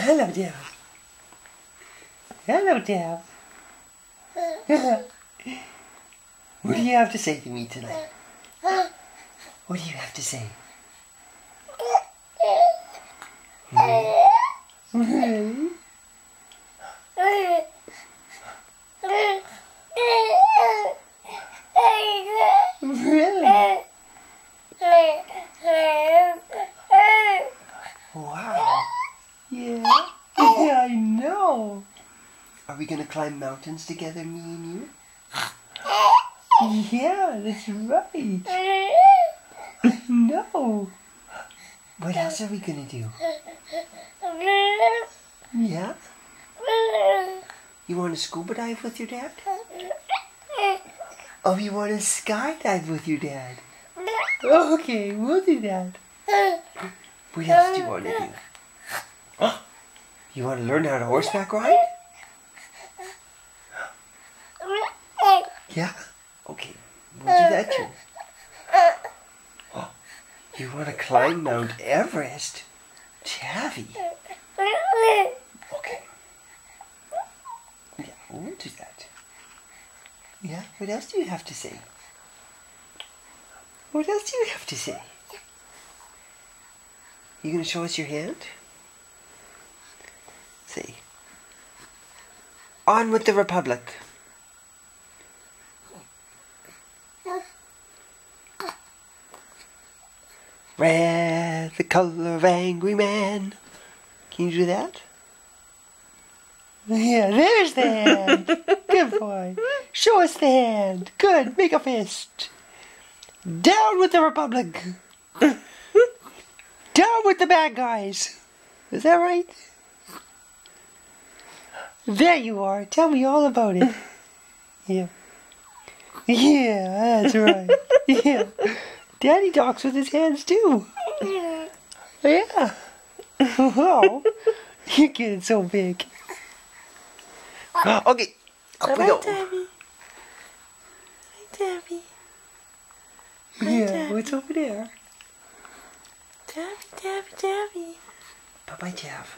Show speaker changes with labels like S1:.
S1: Hello, Deb. Hello, Deb. What do you have to say to me tonight? What do you have to say? Really? Really? Wow. Yeah. Yeah, I know. Are we gonna climb mountains together, me and you? Yeah, that's right. No. What else are we gonna do? Yeah? You want to scuba dive with your dad? Oh, you want to skydive with your dad? Okay, we'll do that. What else do you want to do? You want to learn how to horseback ride? Yeah? Okay, we'll do that too. You want to climb Mount Everest? Tavi? Okay. Yeah, we'll do that. Yeah, what else do you have to say? What else do you have to say? You gonna show us your hand? Say, on with the Republic. Red, the color of angry man. Can you do that? Yeah, there's the hand. Good boy. Show us the hand. Good, make a fist. Down with the Republic. Down with the bad guys. Is that right? There you are. Tell me all about it. Yeah. Yeah, that's right. Yeah. Daddy talks with his hands too. Yeah. Wow. You're getting so big. Okay. Up we go.
S2: Tabby. Hi, Tabby.
S1: Yeah, what's over there?
S2: Tabby.
S1: Bye-bye, Tav.